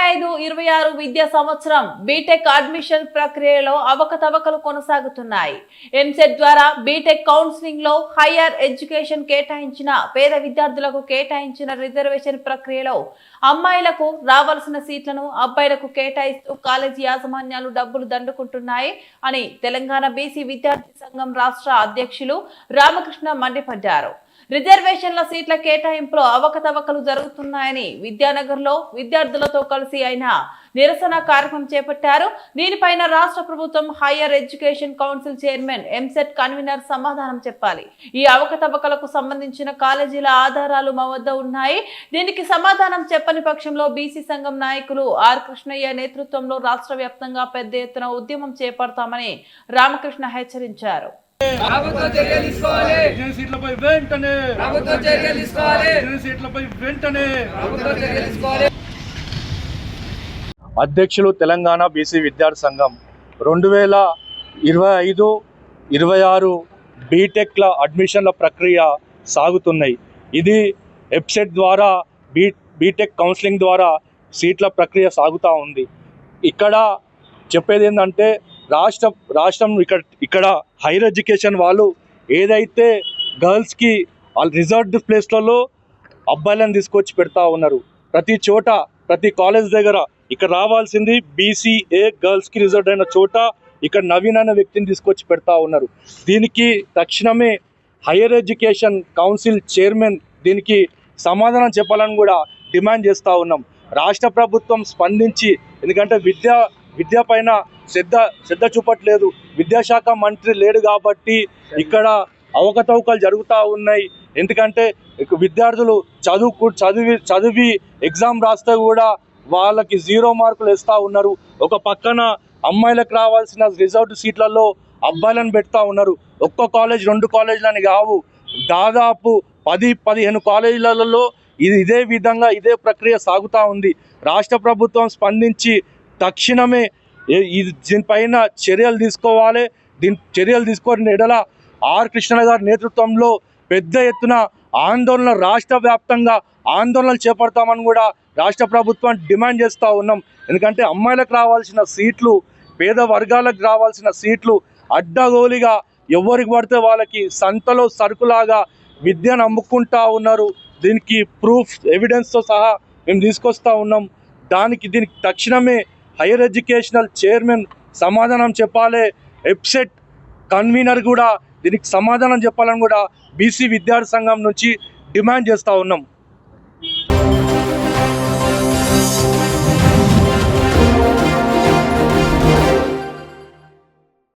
25-26 విద్యా సంవత్సరం BTech admission ప్రక్రియలో అవకతవకలు కొనసాగుతున్నాయి. ఎంసెట్ ద్వారా బీటెక్ కౌన్సిలింగ్ లో హైయర్ ఎడ్యుకేషన్ కేటాయించిన పేద విద్యార్థులకు కేటాయించిన రిజర్వేషన్ ప్రక్రియలో అమ్మాయిలకు రావాల్సిన సీట్లను అబ్బాయిలకు కేటాయిస్తూ కాలేజీ యాజమాన్యాలు డబ్బులు దండుకుంటున్నాయి అని తెలంగాణ బీసీ విద్యార్థి సంఘం రాష్ట్ర అధ్యక్షులు రామకృష్ణ మండిపడ్డారు. రిజర్వేషన్ల సీట్ల కేటాయింపులో అవకతవకలు జరుగుతున్నాయని విద్యానగర్ లో విద్యార్థులతో కలిసి ఆయన నిరసన కార్యక్రమం చేపట్టారు. దీనిపైన రాష్ట్ర ప్రభుత్వం higher education council chairman EAMCET convener సమాధానం చెప్పాలి. ఈ అవకతవకలకు సంబంధించిన కాలేజీల ఆధారాలు మా వద్ద ఉన్నాయి. దీనికి సమాధానం చెప్పని పక్షంలో బీసీ సంఘం నాయకులు ఆర్ కృష్ణయ్య నేతృత్వంలో రాష్ట్ర వ్యాప్తంగా పెద్ద ఎత్తున ఉద్యమం చేపడతామని రామకృష్ణ హెచ్చరించారు. అధ్యక్షులు తెలంగాణ బీసీ విద్యార్థి సంఘం 2025-26 బీటెక్ల అడ్మిషన్ల ప్రక్రియ సాగుతున్నాయి. ఇది వెబ్సైట్ ద్వారా బీటెక్ కౌన్సిలింగ్ ద్వారా సీట్ల ప్రక్రియ సాగుతూ ఉంది. ఇక్కడ చెప్పేది ఏంటంటే రాష్ట్రం ఇక్కడ హైయర్ ఎడ్యుకేషన్ వాళ్ళు ఏదైతే గర్ల్స్కి రిజర్వ్డ్ ప్లేస్లలో అబ్బాయిలను తీసుకొచ్చి పెడతా ఉన్నారు. ప్రతి చోట ప్రతి కాలేజ్ దగ్గర ఇక్కడ రావాల్సింది బీసీఏ గర్ల్స్కి రిజర్వ్డ్ అయిన చోట ఇక్కడ నవీన్ అనే వ్యక్తిని తీసుకొచ్చి పెడతా ఉన్నారు. దీనికి తక్షణమే హైయర్ ఎడ్యుకేషన్ కౌన్సిల్ చైర్మన్ దీనికి సమాధానం చెప్పాలని కూడా డిమాండ్ చేస్తూ ఉన్నాం. రాష్ట్ర ప్రభుత్వం స్పందించి, ఎందుకంటే విద్య పైన శ్రద్ధ చూపట్లేదు. విద్యాశాఖ మంత్రి లేడు కాబట్టి ఇక్కడ అవకతవకలు జరుగుతూ ఉన్నాయి. ఎందుకంటే విద్యార్థులు చదివి ఎగ్జామ్ రాస్తే కూడా వాళ్ళకి 0 మార్కులు వేస్తూ ఉన్నారు. ఒక పక్కన అమ్మాయిలకు రావాల్సిన రిజర్వ్డ్ సీట్లలో అబ్బాయిలను పెడతా ఉన్నారు. ఒక్క కాలేజ్ 2 కాలేజీలని కావు, దాదాపు 10-15 కాలేజీలలో ఇదే విధంగా ఇదే ప్రక్రియ సాగుతూ ఉంది. రాష్ట్ర ప్రభుత్వం స్పందించి తక్షణమే దీనిపైన చర్యలు తీసుకోవాలి. చర్యలు తీసుకున్న ఎడల ఆర్ కృష్ణ గారి నేతృత్వంలో పెద్ద ఎత్తున ఆందోళన రాష్ట్ర వ్యాప్తంగా ఆందోళనలు చేపడతామని కూడా రాష్ట్ర ప్రభుత్వం డిమాండ్ చేస్తూ ఉన్నాం. ఎందుకంటే అమ్మాయిలకు రావాల్సిన సీట్లు, పేద వర్గాలకు రావాల్సిన సీట్లు అడ్డగోలిగా ఎవరికి పడితే వాళ్ళకి సంతలో సరుకులాగా విద్యను అమ్ముకుంటా ఉన్నారు. దీనికి ప్రూఫ్ ఎవిడెన్స్తో సహా మేము తీసుకొస్తా ఉన్నాం. దీనికి తక్షణమే హైయర్ ఎడ్యుకేషనల్ చైర్మన్ సమాధానం చెప్పాలి. వెబ్సైట్ కన్వీనర్ కూడా దీనికి సమాధానం చెప్పాలని కూడా బీసీ విద్యార్థి సంఘం నుంచి డిమాండ్ చేస్తూ ఉన్నాం.